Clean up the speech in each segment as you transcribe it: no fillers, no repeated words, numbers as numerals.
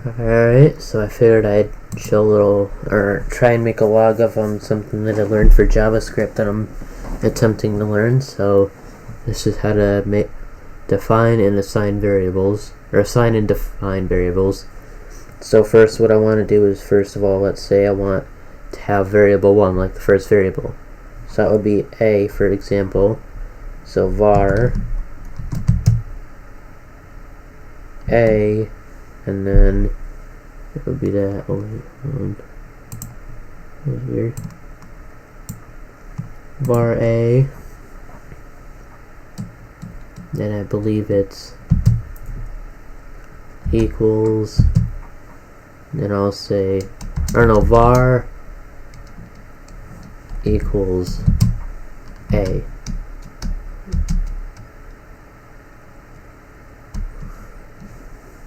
Alright, so I figured I'd show a little, or try and make a log of something that I learned for JavaScript that I'm attempting to learn. So this is how to define and assign variables, or assign and define variables. So first what I want to do is, first of all, let's say I want to have variable 1, like the first variable. So that would be a, for example. So var a, and then it would be that. Oh, that was weird. Var a, then I believe it's equals, then I'll say, or no, var equals a.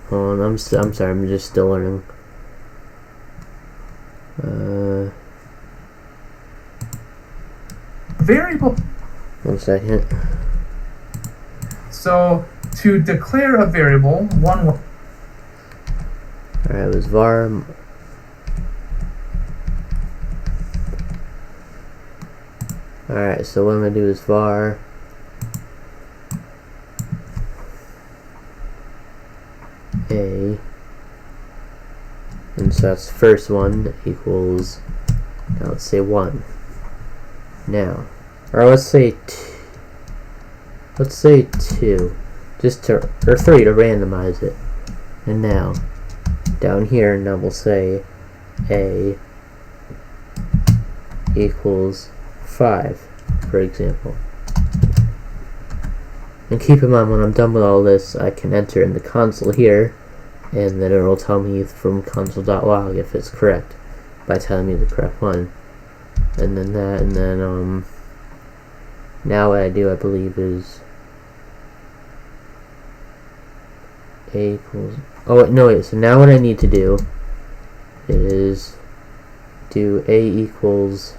Hold on, I'm sorry, I'm just still learning. Variable. 1 second. So to declare a variable, alright, it was var. Alright, so what I'm gonna do is var a, and so that's the first one equals, now let's say 1. Now, or let's say 2, just to, or 3 to randomize it. And now down here, now we'll say a equals 5, for example. And keep in mind, when I'm done with all this, I can enter in the console here, and then it will tell me from console.log if it's correct by telling me the correct one. And then that, and then now what I do, I believe, is a equals, oh no wait, so now what I need to do is do a equals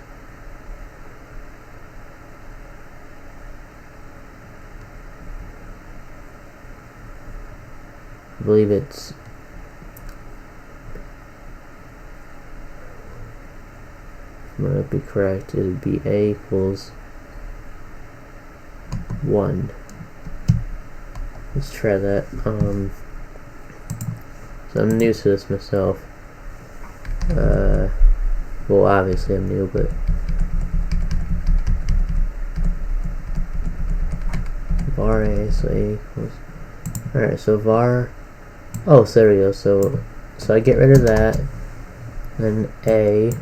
I believe it's I'm gonna be correct, it would be a equals 1. Let's try that. So I'm new to this myself. Well, obviously I'm new, but var a, so a equals. Alright, so var. Oh, so there we go. So I get rid of that. Then a.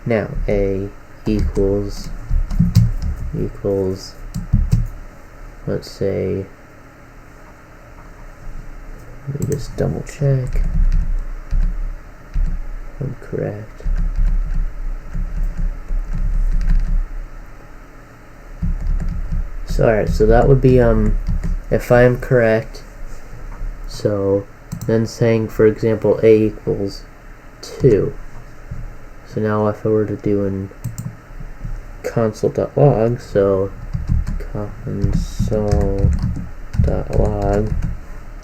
Now a equals. Let's say. Let me just double check. I'm correct. So alright, so that would be if I am correct. So then saying, for example, a equals 2. So now if I were to do in console.log, so console.log,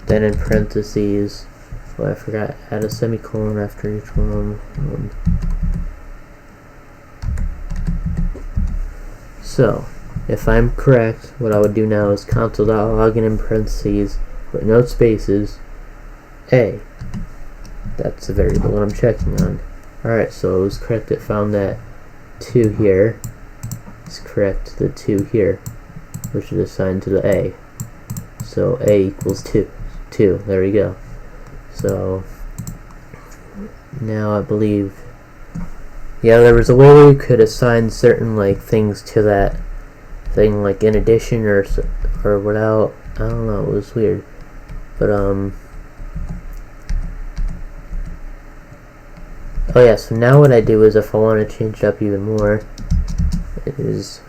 then in parentheses, well, I forgot, add a semicolon after each one. So if I'm correct, what I would do now is console.log, and in parentheses with no spaces, a. That's the variable that I'm checking on. Alright, so it was correct. It found that 2 here is correct, the 2 here, which is assigned to the a. So a equals 2. There we go. So now I believe, yeah, there was a way we could assign certain like things to that thing, like in addition or without. I don't know. It was weird, but oh yeah. So now what I do is, if I want to change it up even more, is,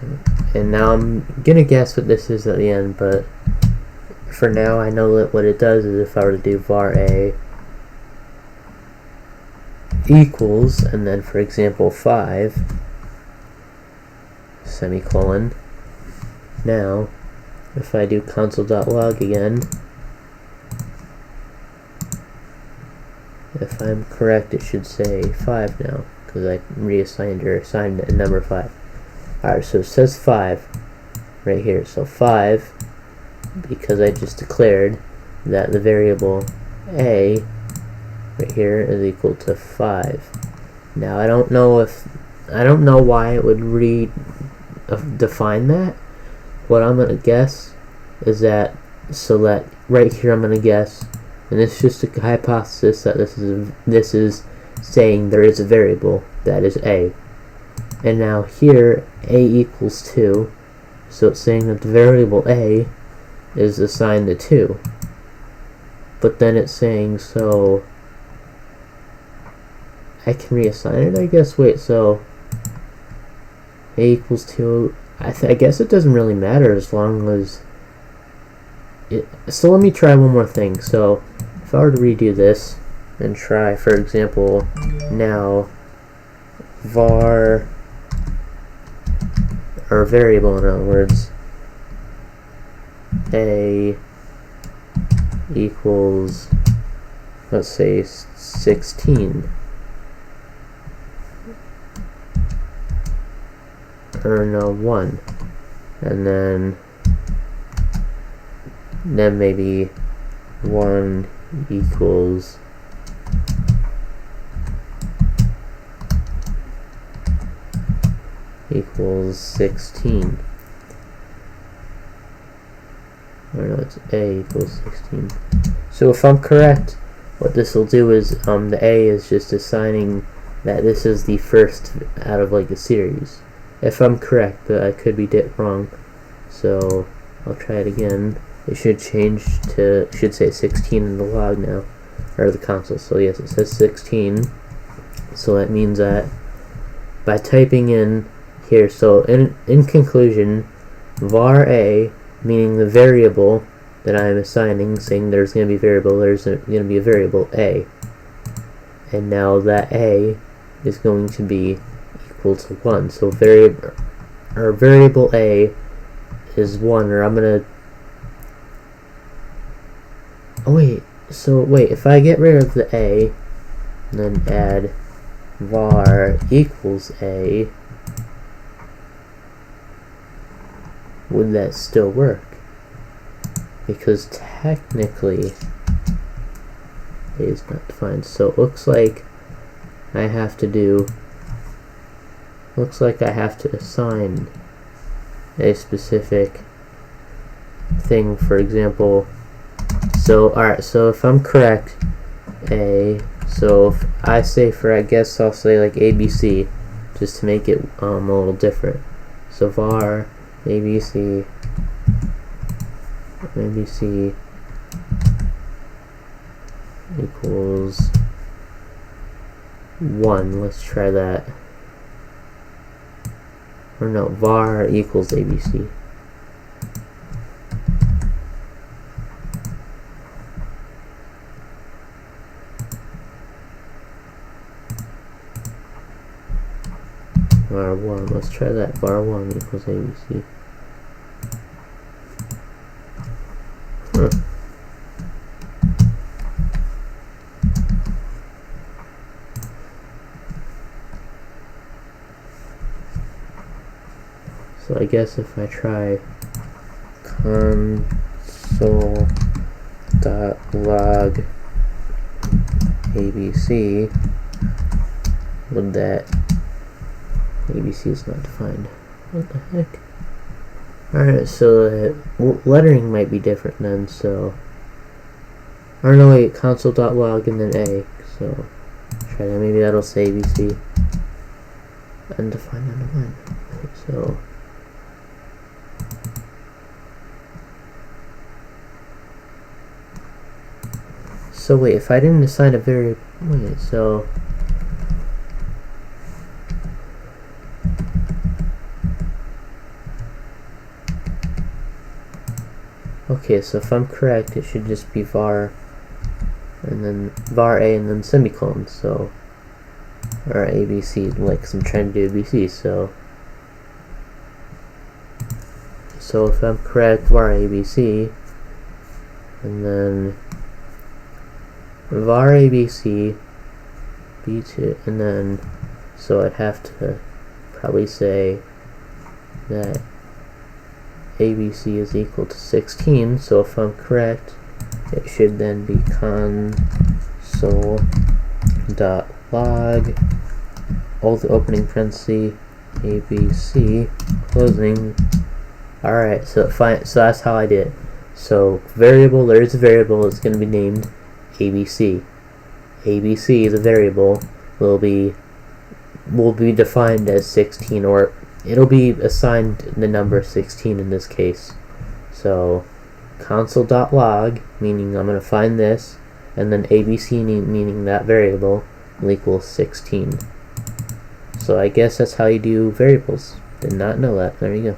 and now I'm gonna guess what this is at the end, but for now I know that what it does is, if I were to do var a equals, and then for example 5 semicolon, now if I do console.log again, If I'm correct, it should say 5 now, because I reassigned or assigned a number 5. Alright, so it says 5 right here. So 5, because I just declared that the variable a right here is equal to 5. Now I don't know why it would define that. What I'm gonna guess is that, so that right here I'm gonna guess, and it's just a hypothesis, that this is saying there is a variable that is a. And now here a equals 2, so it's saying that the variable a is assigned to 2. But then it's saying, so I can reassign it, I guess. Wait, so a equals 2, I guess it doesn't really matter as long as it. So let me try one more thing. So if I were to redo this and try, for example, now var, or variable in other words, a equals, let's say 16, or no, 1, and then maybe 1 equals equals 16. Or no, it's a equals 16. So if I'm correct, what this will do is the a is just assigning that this is the first out of like a series. If I'm correct, but I could be wrong. So I'll try it again. It should change to, it should say 16 in the log now, or the console. So yes, it says 16. So that means that by typing in here, so in conclusion, var a, meaning the variable that I'm assigning, saying there's going to be a variable, there's going to be a variable a, and now that a is going to be equal to 1. So variable a is 1, or I'm gonna, oh wait, so wait, if I get rid of the a and then add var equals a, would that still work? Because technically a is not defined. So it looks like I have to assign a specific thing. For example, so alright, so if I'm correct, a, so if I say, for I guess I'll say like ABC, just to make it a little different. So var ABC equals 1. Let's try that. Or no, var equals ABC. Var 1, let's try that. Var 1 equals ABC. So I guess if I try console.log ABC, would that, ABC is not defined. What the heck? Alright, so lettering might be different then, so, or no wait, console.log and then a, so try that, maybe that'll say ABC. Undefined underline. Right, so wait, if I didn't assign a variable, wait, so okay, so if I'm correct, it should just be var and then var a and then semicolon. So, or ABC, like, 'cause I'm trying to do ABC. So if I'm correct, var ABC and then var ABC b2, and then so I'd have to probably say that abc is equal to 16. So if I'm correct, it should then be console.log all the opening parenthesis abc closing. Alright, so that's how I did it. So there's a variable that's going to be named abc. abc, the variable, will be defined as 16, or it'll be assigned the number 16 in this case. So console.log, meaning I'm going to find this, and then abc meaning that variable will equal 16. So I guess that's how you do variables. Did not know that. There you go.